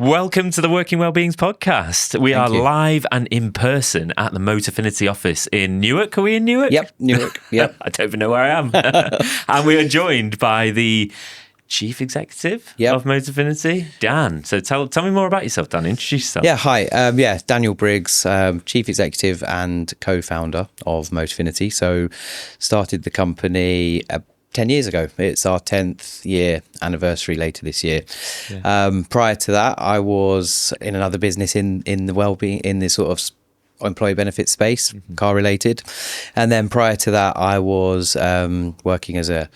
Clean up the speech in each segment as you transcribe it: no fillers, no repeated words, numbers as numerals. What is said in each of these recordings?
Welcome to the Working Wellbeings podcast. We are live and in person at the Motorfinity office in Newark. Are we in Newark? Yep, Newark. Yep. I don't even know where I am. And we are joined by the Chief Executive of Motorfinity, Dan. So tell me more about yourself, Dan. Introduce yourself. Yeah, hi. Daniel Briggs, Chief Executive and Co-Founder of Motorfinity. So started the company 10 years ago. It's our 10th year anniversary later this year. Yeah. Prior to that, I was in another business in the Wellbeing, in this sort of employee benefit space, car related. And then prior to that, I was working as a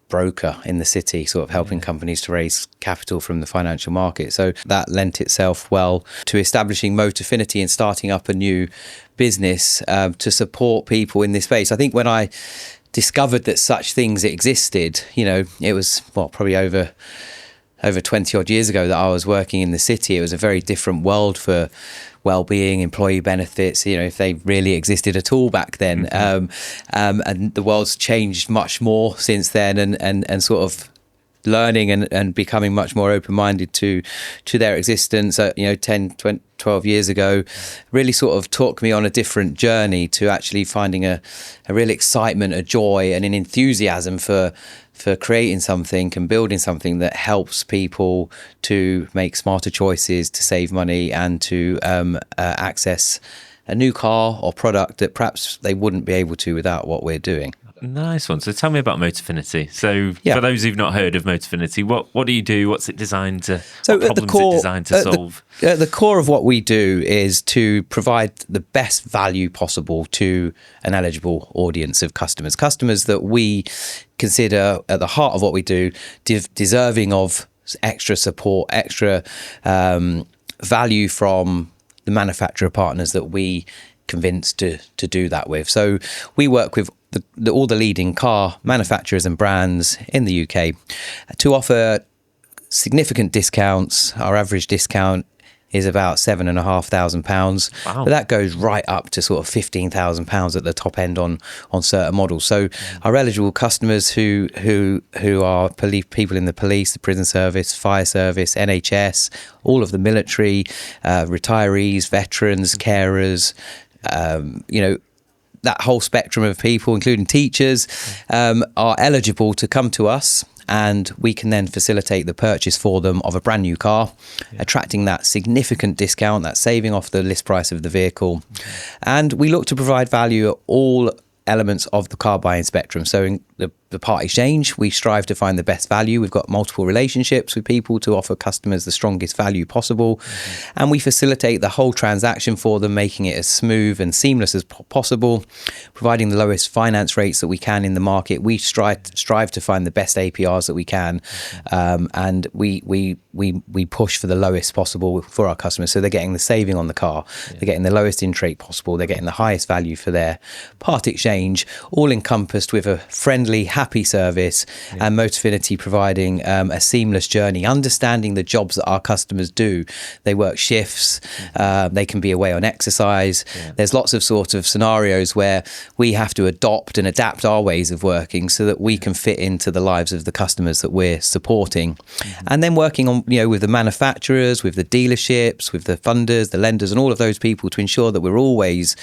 broker in the city, sort of helping companies to raise capital from the financial market. So that lent itself well to establishing Motorfinity and starting up a new business to support people in this space. I think when I discovered that such things existed, it was probably over 20 odd years ago that I was working in the city. It was a very different world for well-being, employee benefits, if they really existed at all back then. And the world's changed much more since then, and sort of learning and becoming much more open-minded to their existence, 10, 20, 12 years ago, really sort of took me on a different journey to actually finding a real excitement, a joy and an enthusiasm for creating something and building something that helps people to make smarter choices, to save money and to access a new car or product that perhaps they wouldn't be able to without what we're doing. Nice one. So tell me about Motorfinity. So for those who've not heard of Motorfinity, what do you do? What's it designed to? So what problems is it designed to solve? At the core of what we do is to provide the best value possible to an eligible audience of customers that we consider at the heart of what we do, deserving of extra support, extra value from the manufacturer partners that we convince to do that with. So we work with all the leading car manufacturers and brands in the UK to offer significant discounts. Our average discount is about £7,500. Wow. But that goes right up to sort of £15,000 at the top end on certain models. So our eligible customers who are people in the police, the prison service, fire service, NHS, all of the military, retirees, veterans, carers, that whole spectrum of people, including teachers, are eligible to come to us, and we can then facilitate the purchase for them of a brand new car, attracting that significant discount, that saving off the list price of the vehicle. And we look to provide value at all elements of the car buying spectrum. So in the part exchange, we strive to find the best value. We've got multiple relationships with people to offer customers the strongest value possible. And we facilitate the whole transaction for them, making it as smooth and seamless as possible, providing the lowest finance rates that we can in the market. We strive to find the best APRs that we can. And we push for the lowest possible for our customers. So they're getting the saving on the car. They're getting the lowest in rate possible. They're getting the highest value for their part exchange, all encompassed with a friendly, happy service, and Motorfinity providing a seamless journey, understanding the jobs that our customers do. They work shifts, they can be away on exercise. There's lots of sort of scenarios where we have to adopt and adapt our ways of working so that we can fit into the lives of the customers that we're supporting. And then working on, with the manufacturers, with the dealerships, with the funders, the lenders, and all of those people to ensure that we're always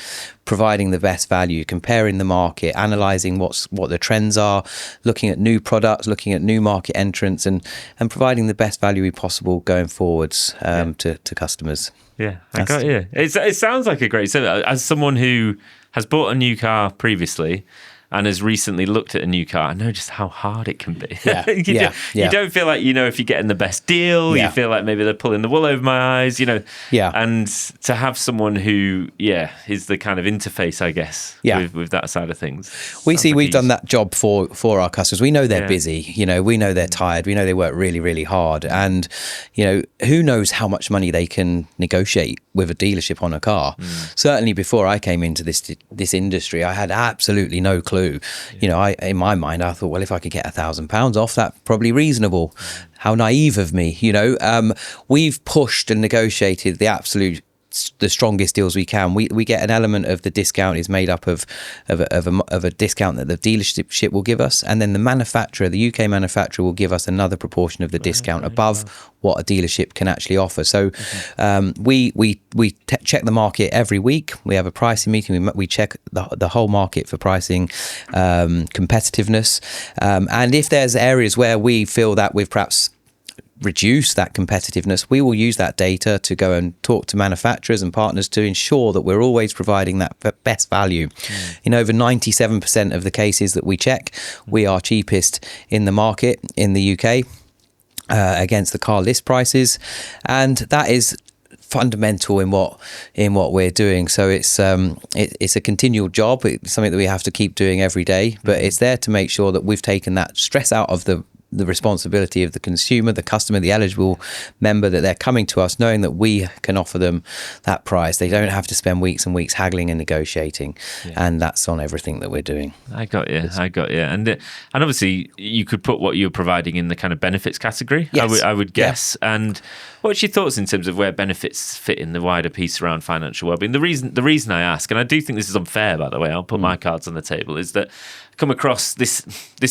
providing the best value, comparing the market, analysing what the trends are, looking at new products, looking at new market entrants, and providing the best value possible going forwards to customers. Yeah, I got you. It sounds like a great service. As someone who has bought a new car previously and has recently looked at a new car, I know just how hard it can be. You don't feel like, if you're getting the best deal, you feel like maybe they're pulling the wool over my eyes, and to have someone who, is the kind of interface, I guess, with that side of things. We've done that job for our customers. We know they're busy, we know they're tired, we know they work really, really hard. And, who knows how much money they can negotiate with a dealership on a car. Certainly before I came into this industry, I had absolutely no clue. In my mind, I thought, well, if I could get £1,000 off, that's probably reasonable. How naive of me, We've pushed and negotiated the absolute the strongest deals we can. We get an element of the discount is made up of a discount that the dealership will give us, and then the manufacturer, the UK manufacturer, will give us another proportion of the discount above what a dealership can actually offer. So we check the market every week. We have a pricing meeting. We check the whole market for pricing, competitiveness, and if there's areas where we feel that we've perhaps reduce that competitiveness, we will use that data to go and talk to manufacturers and partners to ensure that we're always providing that best value. In over 97% of the cases that we check, we are cheapest in the market in the UK against the car list prices, and that is fundamental in what we're doing. So it's a continual job. It's something that we have to keep doing every day, but it's there to make sure that we've taken that stress out of the responsibility of the consumer, the customer, the eligible member, that they're coming to us knowing that we can offer them that price. They don't have to spend weeks and weeks haggling and negotiating, and that's on everything that we're doing. I got you. And obviously you could put what you're providing in the kind of benefits category, yes. I would guess. Yeah. And what's your thoughts in terms of where benefits fit in the wider piece around financial wellbeing? The reason I ask, and I do think this is unfair, by the way, I'll put my cards on the table, is that I come across this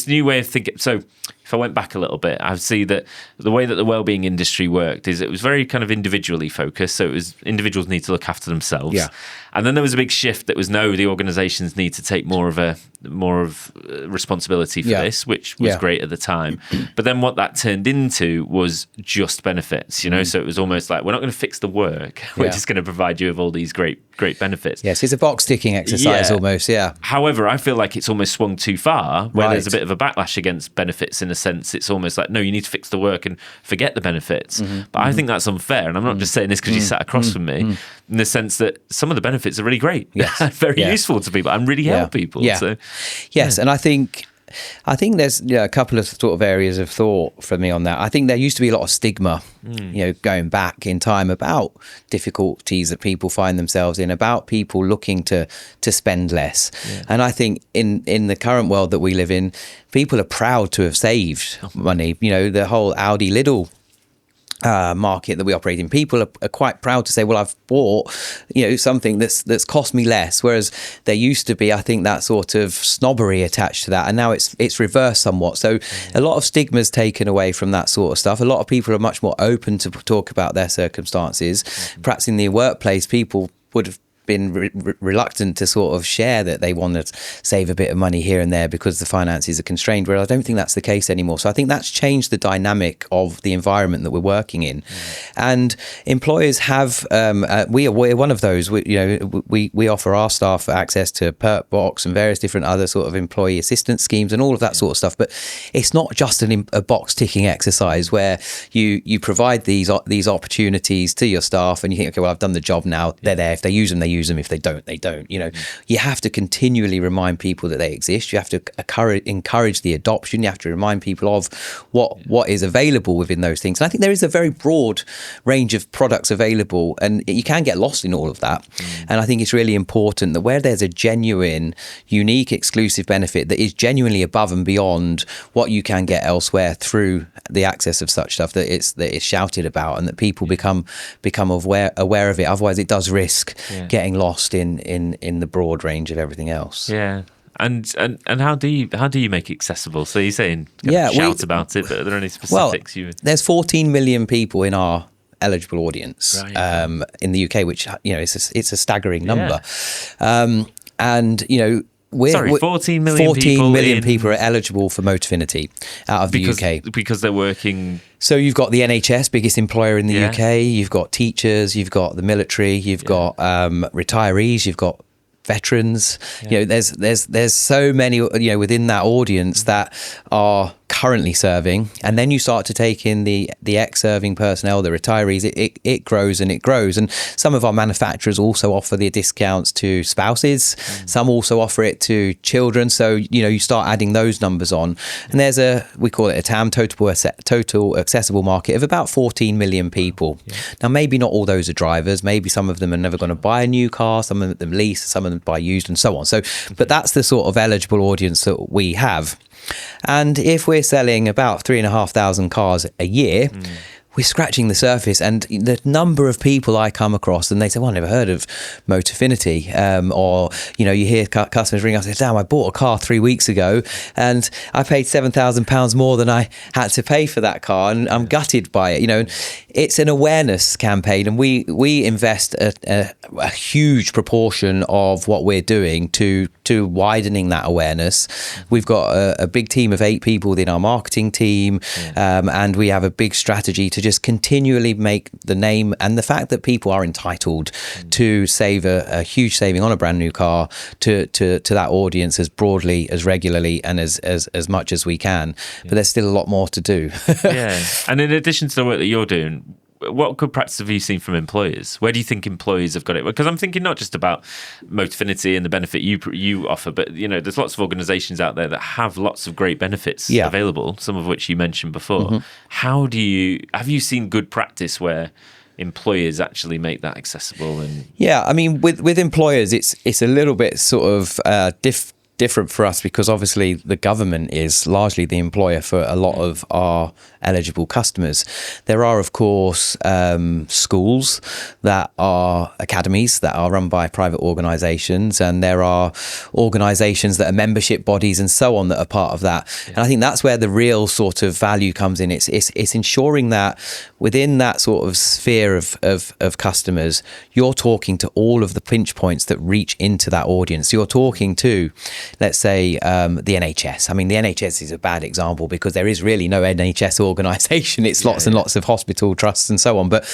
new way of thinking. So if I went back a little bit, I would see that the way that the wellbeing industry worked is it was very kind of individually focused. So it was individuals need to look after themselves. Yeah. And then there was a big shift that was the organizations need to take more of responsibility for this, which was great at the time. But then what that turned into was just benefits, you know? So it was almost like, we're not going to fix the work. We're just going to provide you with all these great benefits. Yes, it's a box ticking exercise almost, However, I feel like it's almost swung too far, where there's a bit of a backlash against benefits in a sense. It's almost like, no, you need to fix the work and forget the benefits. But I think that's unfair. And I'm not just saying this because you sat across from me, in the sense that some of the benefits are really great. Yes. Very useful to people and really help people. Yeah. So, yes, and I think there's a couple of sort of areas of thought for me on that. I think there used to be a lot of stigma, going back in time about difficulties that people find themselves in, about people looking to spend less. Yeah. And I think in the current world that we live in, people are proud to have saved money. The whole Audi Lidl market that we operate in, people are quite proud to say, well, I've bought something that's cost me less, whereas there used to be, I think, that sort of snobbery attached to that, and now it's reversed somewhat. So a lot of stigma's taken away from that sort of stuff. A lot of people are much more open to talk about their circumstances. Perhaps in the workplace, people would have been reluctant to sort of share that they want to save a bit of money here and there because the finances are constrained, where I don't think that's the case anymore. So I think that's changed the dynamic of the environment that we're working in. And employers have, we're one of those. We offer our staff access to Perk Box and various different other sort of employee assistance schemes and all of that sort of stuff. But it's not just a box ticking exercise where you provide these opportunities to your staff and you think, okay, well, I've done the job now. They're there. If they use them, they use them. If they don't, they don't. You have to continually remind people that they exist. You have to encourage the adoption. You have to remind people of what is available within those things. And I think there is a very broad range of products available, and you can get lost in all of that. And I think it's really important that where there's a genuine, unique, exclusive benefit that is genuinely above and beyond what you can get elsewhere through the access of such stuff, that it's shouted about and that people become aware of it. Otherwise, it does risk getting lost in the broad range of everything else. Yeah. And how do you make it accessible? So you're saying shout about it, but are there any specifics? There's 14 million people in our eligible audience in the UK, which it's a staggering number. And 14 million people are eligible for Motorfinity out of the UK. Because they're working. So you've got the NHS, biggest employer in the UK, you've got teachers, you've got the military, you've got retirees, you've got veterans. There's so many within that audience that are currently serving, and then you start to take in the ex-serving personnel, the retirees. It grows and it grows. And some of our manufacturers also offer the discounts to spouses. Some also offer it to children. So you start adding those numbers on, and there's we call it a TAM, total accessible market, of about 14 million people. Now maybe not all those are drivers. Maybe some of them are never going to buy a new car. Some of them lease. Some of them buy used, and so on. So, but that's the sort of eligible audience that we have. And if we're selling about 3,500 cars a year, we're scratching the surface, and the number of people I come across and they say, well, I never heard of Motorfinity, or you hear customers ring up and say, damn, I bought a car 3 weeks ago and I paid £7,000 more than I had to pay for that car, and I'm gutted by it. And it's an awareness campaign, and we invest a huge proportion of what we're doing to widening that awareness. We've got a big team of 8 people within our marketing team, and we have a big strategy to just continually make the name and the fact that people are entitled to save a huge saving on a brand new car to that audience as broadly, as regularly, and as much as we can. But there's still a lot more to do. Yeah. And in addition to the work that you're doing, what good practice have you seen from employers? Where do you think employers have got it? Because I'm thinking not just about Motorfinity and the benefit you offer, but there's lots of organisations out there that have lots of great benefits available, some of which you mentioned before. Mm-hmm. Have you seen good practice where employers actually make that accessible? And I mean, with employers, it's a little bit sort of different for us, because obviously the government is largely the employer for a lot of our eligible customers. There are, of course, schools that are academies that are run by private organisations, and there are organisations that are membership bodies and so on that are part of that. And I think that's where the real sort of value comes in. It's ensuring that within that sort of sphere of customers, you're talking to all of the pinch points that reach into that audience. You're talking to, let's say, the NHS. I mean, the NHS is a bad example because there is really no NHS organisation. It's lots and lots of hospital trusts and so on. But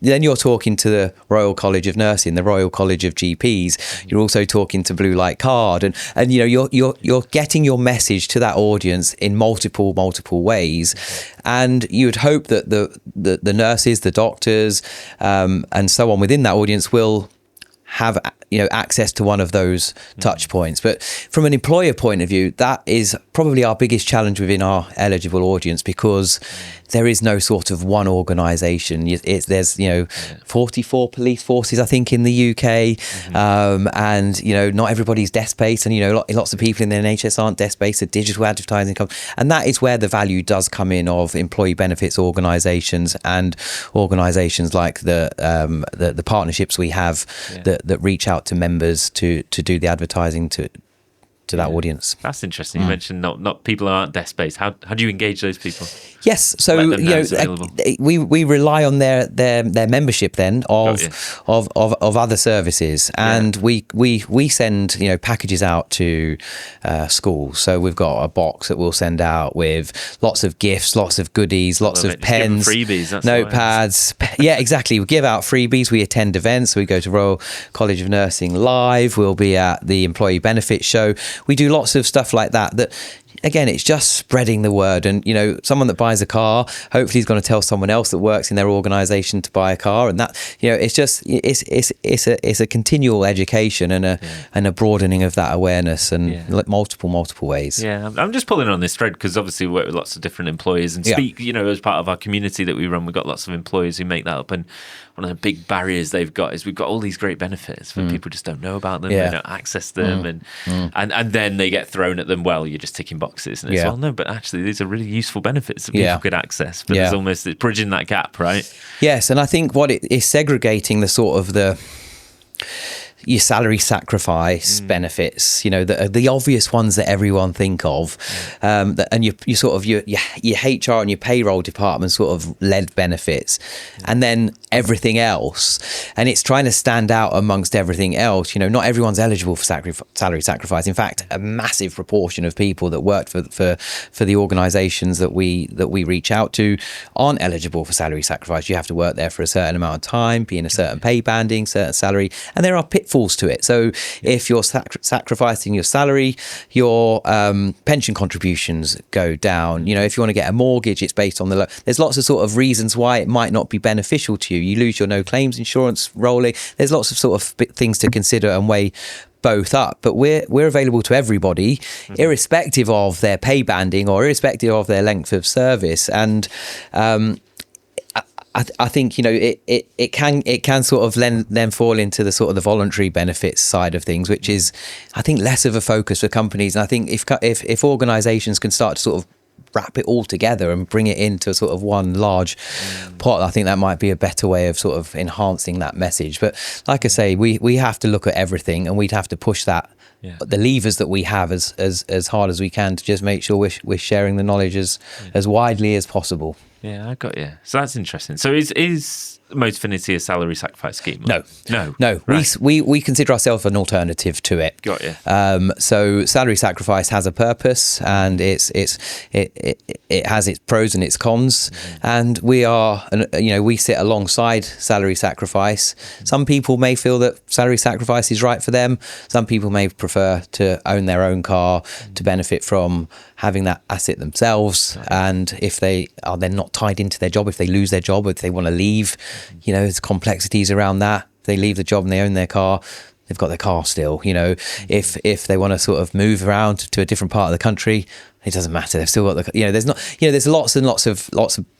then you're talking to the Royal College of Nursing, the Royal College of GPs. You're also talking to Blue Light Card, and you're getting your message to that audience in multiple ways. And you would hope that the nurses, the doctors, and so on within that audience will have access to one of those touch points. But from an employer point of view, that is probably our biggest challenge within our eligible audience, because there is no sort of one organisation. There's 44 police forces, I think, in the UK, and not everybody's desk-based, and lots of people in the NHS aren't desk-based. The digital advertising comes, and that is where the value does come in of employee benefits organisations and organisations like the partnerships we have that reach out to members to do the advertising to that audience. That's interesting. You mentioned not people aren't desk based. How do you engage those people? Yes, so we rely on their membership then of other services, and we send packages out to schools. So we've got a box that we'll send out with lots of gifts, lots of goodies, lots of pens, freebies, notepads. Yeah, exactly. We give out freebies. We attend events. We go to Royal College of Nursing Live. We'll be at the Employee Benefits Show. We do lots of stuff like that. Again, it's just spreading the word, and someone that buys a car, hopefully, is going to tell someone else that works in their organisation to buy a car, and that it's a continual education and a broadening of that awareness, and multiple ways. Yeah, I'm just pulling on this thread because obviously we work with lots of different employers and speak. As part of our community that we run, we've got lots of employers who make that up, and one of the big barriers they've got is we've got all these great benefits, but people just don't know about them, they don't access them, and then they get thrown at them. Well, you're just ticking boxes, and it's well, no, but actually these are really useful benefits that people could access. But it's bridging that gap, right? Yes, and I think what it is segregating the sort of your salary sacrifice benefits, the obvious ones that everyone think of, and your HR and your payroll department sort of led benefits, and then everything else, and it's trying to stand out amongst everything else. Not everyone's eligible for salary sacrifice. In fact, a massive proportion of people that work for the organisations that we reach out to aren't eligible for salary sacrifice. You have to work there for a certain amount of time, be in a certain pay banding, certain salary, and there are pitfalls to it. So if you're sacrificing your salary, your pension contributions go down. If you want to get a mortgage, it's based on there's lots of sort of reasons why it might not be beneficial to you. You lose your no claims insurance rolling. There's lots of sort of things to consider and weigh both up, but we're available to everybody, irrespective of their pay banding or irrespective of their length of service. And I think it can sort of then fall into the sort of the voluntary benefits side of things, which is, I think, less of a focus for companies. And I think if organisations can start to sort of wrap it all together and bring it into sort of one large pot. I think that might be a better way of sort of enhancing that message. But like I say, we have to look at everything, and we'd have to push that, the levers that we have as hard as we can to just make sure we're sharing the knowledge as widely as possible. Yeah, I got you. So that's interesting. So is Motorfinity a salary sacrifice scheme? No. Right. We consider ourselves an alternative to it. Got you. So salary sacrifice has a purpose, and it has its pros and its cons. And we are, we sit alongside salary sacrifice. Some people may feel that salary sacrifice is right for them. Some people may prefer to own their own car to benefit from having that asset themselves. And if they are then not tied into their job, if they lose their job, or if they want to leave, there's complexities around that. If they leave the job and they own their car, they've got their car still. If they want to sort of move around to a different part of the country, it doesn't matter. They've still got there's lots and lots of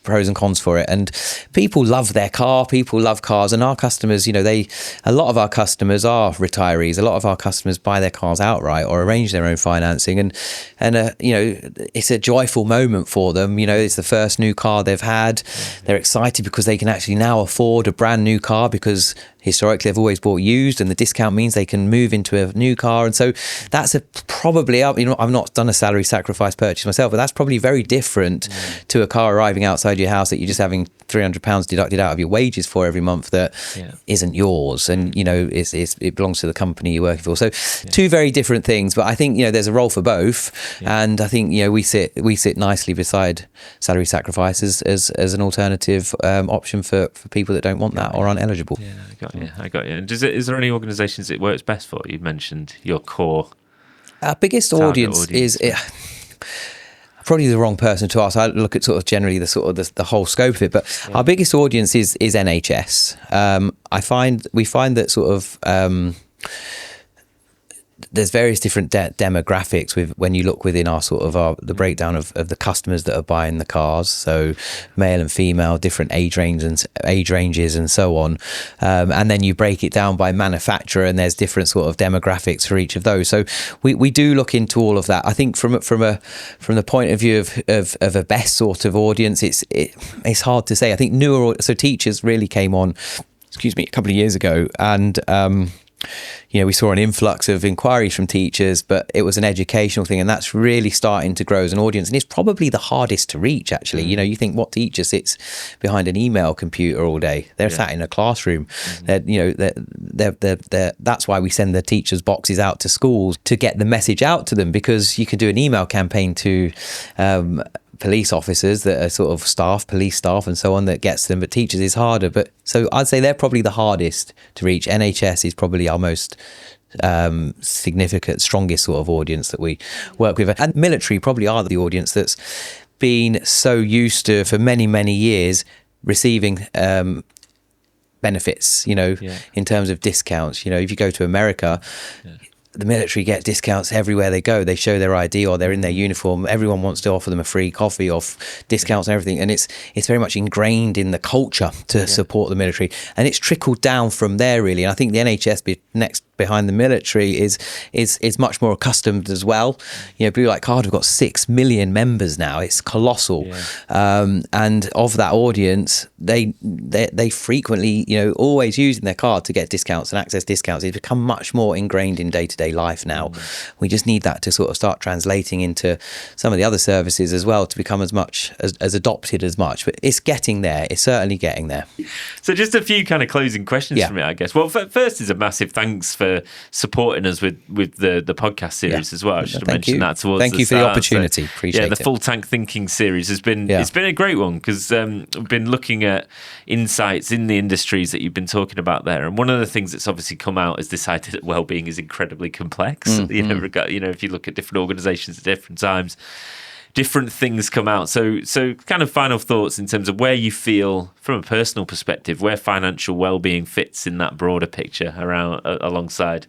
pros and cons for it. And people love their car. People love cars. And our customers, a lot of our customers are retirees. A lot of our customers buy their cars outright or arrange their own financing. And it's a joyful moment for them. It's the first new car they've had. They're excited because they can actually now afford a brand new car, because historically they've always bought used, and the discount means they can move into a new car. And so that's probably, I've not done a salary sacrifice purchase myself, but that's probably very different to a car arriving outside your house that you're just having £300 deducted out of your wages for every month that isn't yours, and it belongs to the company you're working for. So two very different things, but I think there's a role for both, and I think we sit nicely beside salary sacrifice as an alternative option for people that don't want that or aren't eligible. I got you. And is there any organisations it works best for? You mentioned your core. Our biggest audience is probably the wrong person to ask. I look at sort of generally the whole scope of it, but our biggest audience is NHS. We find that sort of there's various different demographics when you look within our sort of the breakdown of the customers that are buying the cars. So male and female, different age ranges and so on. And then you break it down by manufacturer, and there's different sort of demographics for each of those. So we do look into all of that. I think from the point of view of a best sort of audience, it's hard to say. I think so teachers really came on, a couple of years ago, and we saw an influx of inquiries from teachers, but it was an educational thing, and that's really starting to grow as an audience. And it's probably the hardest to reach, actually. You think, what teacher sits behind an email computer all day? They're sat in a classroom. That's why we send the teachers' boxes out to schools, to get the message out to them, because you could do an email campaign to police officers that are sort of police staff and so on, that gets them, but teachers is harder. But so I'd say they're probably the hardest to reach. NHS is probably our most significant, strongest sort of audience that we work with, and military probably are the audience that's been so used to, for many years, receiving benefits, in terms of discounts. If you go to America, the military get discounts everywhere they go. They show their ID or they're in their uniform. Everyone wants to offer them a free coffee or discounts and everything. And it's very much ingrained in the culture to support the military. And it's trickled down from there, really. And I think the NHS next behind the military is much more accustomed as well. Blue Light Card have got 6 million members now. It's colossal. And of that audience, they frequently, always using their card to get discounts and access discounts. It's become much more ingrained in day-to-day life now. We just need that to sort of start translating into some of the other services as well, to become as much as adopted as much. But it's getting there. It's certainly getting there. So just a few kind of closing questions from me, I guess. Well, first is a massive thanks for supporting us with the podcast series as well. I should have mentioned that towards Thank you for the opportunity. So, appreciate it. The Full Tank Thinking series has been it's been a great one, because we've been looking at insights in the industries that you've been talking about there. And one of the things that's obviously come out is decided that wellbeing is incredibly complex. If you look at different organisations at different times, different things come out. So kind of final thoughts in terms of where you feel, from a personal perspective, where financial well-being fits in that broader picture alongside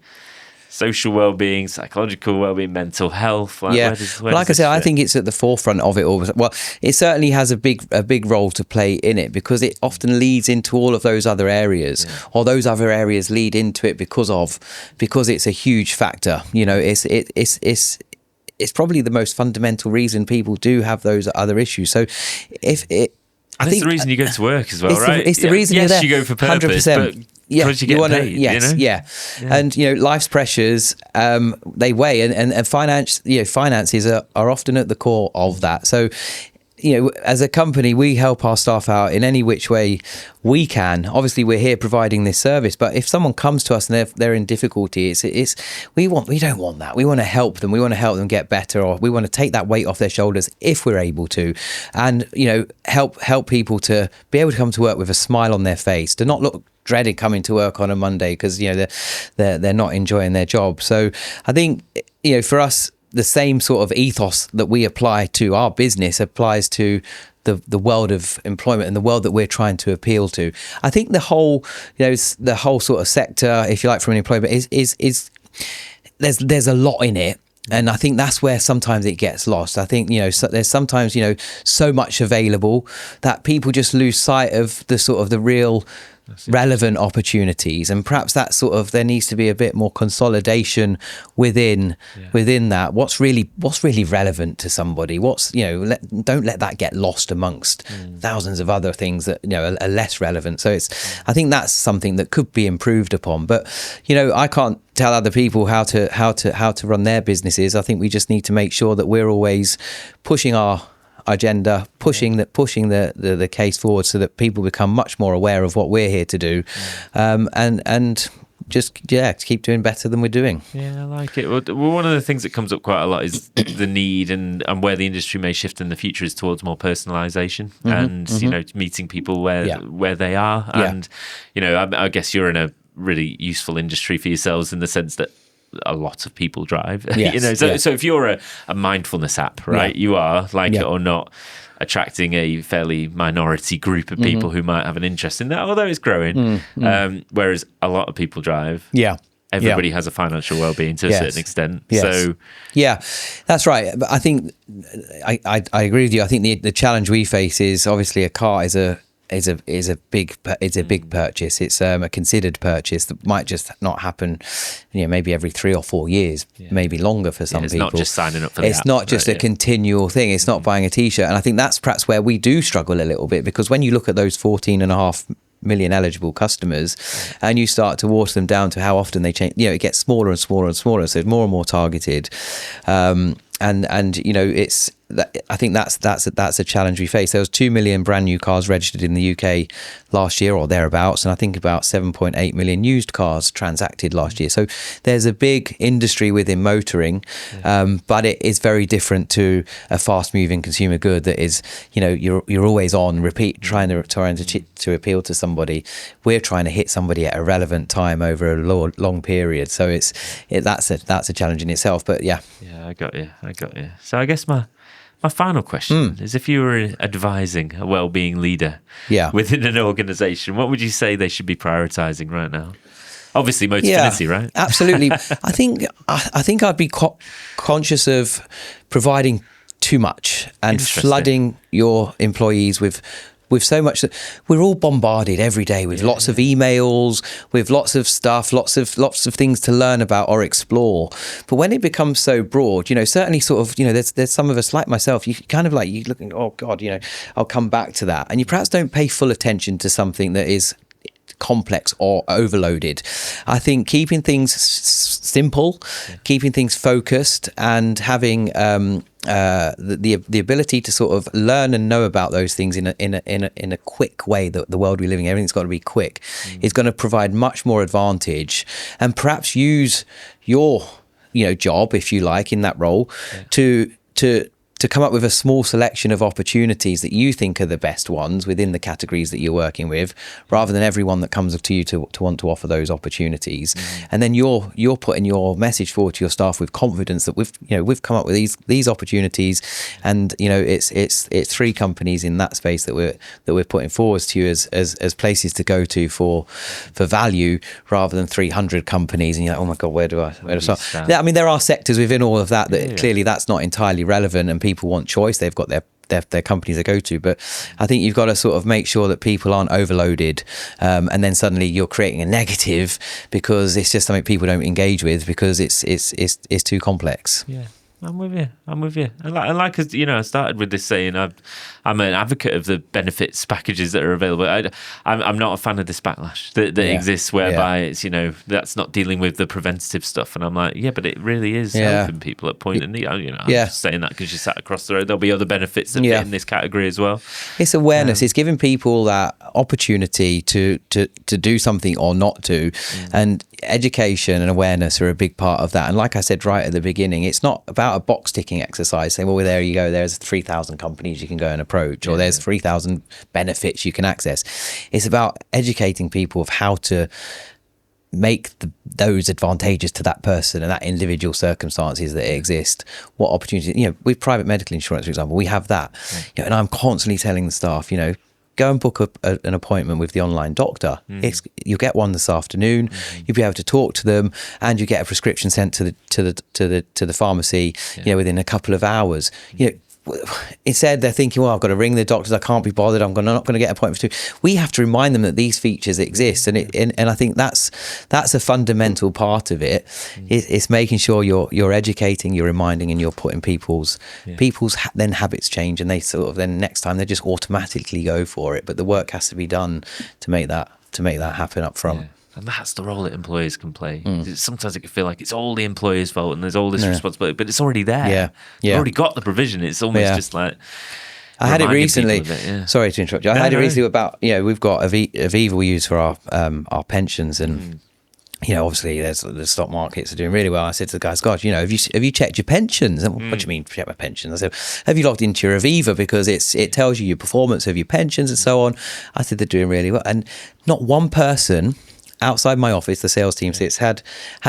social well-being, psychological well-being, mental health. Where like I said, I think it's at the forefront of it all. Well, it certainly has a big role to play in it, because it often leads into all of those other areas, or those other areas lead into it because it's a huge factor. it's probably the most fundamental reason people do have those other issues. So if it, I think it's the reason you go to work as well, right? It's the reason you're there. You go for purpose, 100%. but because you get paid, yes, you know? Yeah. And, life's pressures, they weigh, and finances are often at the core of that. So, as a company, we help our staff out in any which way we can. Obviously, we're here providing this service, but if someone comes to us and they're in difficulty, we don't want that. We want to help them. We want to help them get better, or we want to take that weight off their shoulders if we're able to, and help people to be able to come to work with a smile on their face, to not look dreaded coming to work on a Monday because they're not enjoying their job. So I think for us, the same sort of ethos that we apply to our business applies to the world of employment and the world that we're trying to appeal to. I think the whole sort of sector, if you like, from an employment is there's a lot in it. And I think that's where sometimes it gets lost. I think, there's sometimes, so much available that people just lose sight of the real relevant opportunities, and perhaps that there needs to be a bit more consolidation within that. What's really relevant to somebody? Don't let that get lost amongst thousands of other things that are less relevant. So I think that's something that could be improved upon. But I can't tell other people how to run their businesses. I think we just need to make sure that we're always pushing our agenda, pushing the case forward so that people become much more aware of what we're here to do, and just keep doing better than we're doing. Yeah, I like it. Well, one of the things that comes up quite a lot is the need and where the industry may shift in the future is towards more personalization and meeting people where they are. And I guess you're in a really useful industry for yourselves in the sense that a lot of people drive. Yes, so if you're a mindfulness app, right, you are, like it or not, attracting a fairly minority group of people who might have an interest in that, although it's growing. Whereas a lot of people drive. Everybody has a financial well-being to a certain extent. So that's right. But I think I agree with you. I think the challenge we face is obviously a car is a big purchase. It's a considered purchase that might just not happen, maybe every 3 or 4 years, maybe longer for some people. It's not just signing up for the app. It's not just a continual thing. It's not buying a t-shirt. And I think that's perhaps where we do struggle a little bit, because when you look at those 14.5 million eligible customers and you start to water them down to how often they change, it gets smaller and smaller and smaller. So it's more and more targeted. It's I think that's a challenge we face. There was 2 million brand new cars registered in the UK last year or thereabouts, and I think about 7.8 million used cars transacted last year. So there's a big industry within motoring, but it is very different to a fast-moving consumer good that is, you're always on repeat, trying to appeal to somebody. We're trying to hit somebody at a relevant time over a long period. So that's a challenge in itself. But yeah, I got you. So I guess my final question is, if you were advising a well-being leader within an organization, what would you say they should be prioritizing right now? Obviously, Motorfinity, right? Absolutely. I think I'd be conscious of providing too much and flooding your employees with so much that we're all bombarded every day with lots of emails, with lots of stuff, lots of things to learn about or explore. But when it becomes so broad, certainly there's some of us like myself, you kind of like, you looking, oh God, I'll come back to that. And you perhaps don't pay full attention to something that is complex or overloaded. I think keeping things simple, keeping things focused, and having the ability to sort of learn and know about those things in a quick way. The world we live in, everything's got to be quick, is going to provide much more advantage, and perhaps use your job, if you like, in that role to come up with a small selection of opportunities that you think are the best ones within the categories that you're working with, rather than everyone that comes to you to want to offer those opportunities. And then you're putting your message forward to your staff with confidence that we've come up with these opportunities, and it's 3 companies in that space that we're putting forward to you as places to go to for value, rather than 300 companies and you're like, oh my God, where do I start? I mean, there are sectors within all of that clearly that's not entirely relevant, and people want choice. They've got their companies they go to, but I think you've got to sort of make sure that people aren't overloaded, and then suddenly you're creating a negative because it's just something people don't engage with because it's too complex. I'm with you. And like I started with this saying I'm an advocate of the benefits packages that are available. I'm not a fan of this backlash that exists, whereby it's that's not dealing with the preventative stuff. And I'm like, but it really is helping people at point of need. I'm just saying that because you sat across the road. There'll be other benefits that fit in this category as well. It's awareness. It's giving people that opportunity to do something or not to, and education and awareness are a big part of that. And like I said right at the beginning, it's not about a box ticking exercise saying, well, there you go, there's 3,000 companies you can go and approach, or there's 3,000 benefits you can access. It's about educating people of how to make those advantageous to that person and that individual circumstances that exist. What opportunities, with private medical insurance, for example, we have that. And I'm constantly telling the staff, go and book an appointment with the online doctor. You'll get one this afternoon. You'll be able to talk to them, and you get a prescription sent to the pharmacy. Within a couple of hours. Instead, they're thinking, well, I've got to ring the doctors. I can't be bothered. I'm not going to get an appointment for 2. We have to remind them that these features exist, and I think that's a fundamental part of it. It's making sure you're educating, you're reminding, and you're putting people's then habits change, and they sort of then next time they just automatically go for it. But the work has to be done to make that happen up front. And that's the role that employers can play. Sometimes it can feel like it's all the employer's fault and there's all this responsibility, but it's already there. You've already got the provision. It's almost just like... I had it recently. Sorry to interrupt you. I had it recently about, we've got Aviva we use for our pensions, and obviously there's the stock markets are doing really well. I said to the guys, God, have you checked your pensions? And, what do you mean check my pensions? I said, have you logged into your Aviva, because it tells you your performance of your pensions and so on. I said, they're doing really well. And not one person outside my office, the sales team sits, had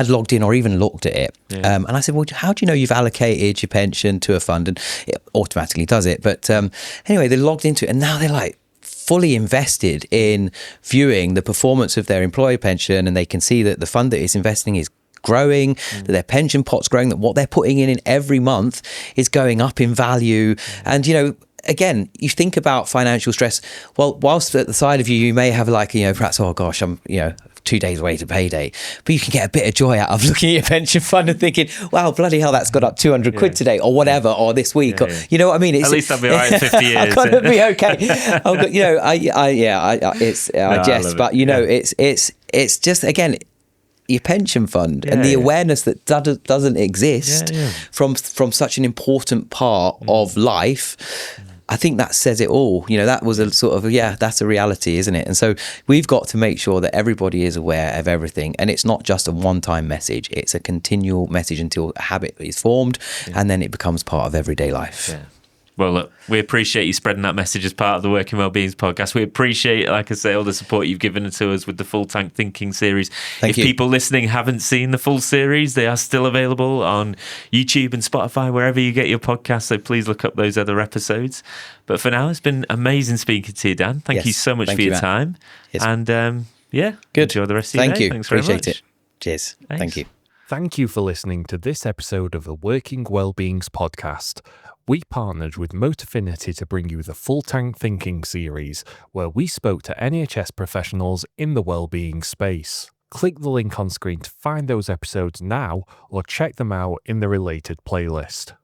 logged in or even looked at it. And I said, well, how do you know you've allocated your pension to a fund? And it automatically does it. But anyway, they logged into it, and now they're like fully invested in viewing the performance of their employee pension, and they can see that the fund that it's investing is growing, that their pension pot's growing, that what they're putting in every month is going up in value. And, again, you think about financial stress. Well, whilst at the side of you may have perhaps, oh gosh, I'm, 2 days away to payday, but you can get a bit of joy out of looking at your pension fund and thinking, wow, bloody hell, that's got up 200 quid today, or whatever, or this week, or, you know what I mean? At least I'll be all right in 50 years. I've got to be okay. I jest, but it's just, again, your pension fund and the awareness that doesn't exist from such an important part of life. I think that says it all. That was a sort of, that's a reality, isn't it? And so we've got to make sure that everybody is aware of everything. And it's not just a one-time message. It's a continual message until a habit is formed, and then it becomes part of everyday life. Yeah. Well, look, we appreciate you spreading that message as part of the Working Wellbeing podcast. We appreciate, like I say, all the support you've given to us with the Full Tank Thinking series. If people listening haven't seen the full series, they are still available on YouTube and Spotify, wherever you get your podcasts. So please look up those other episodes. But for now, it's been amazing speaking to you, Dan. Thank you so much for your time. Yes. And good. Enjoy the rest of your day. Thank you. Thanks very Appreciate much. it. Cheers. Thanks. Thank you. Thank you for listening to this episode of the Working Wellbeings podcast. We partnered with Motorfinity to bring you the Full Tank Thinking series, where we spoke to NHS professionals in the wellbeing space. Click the link on screen to find those episodes now, or check them out in the related playlist.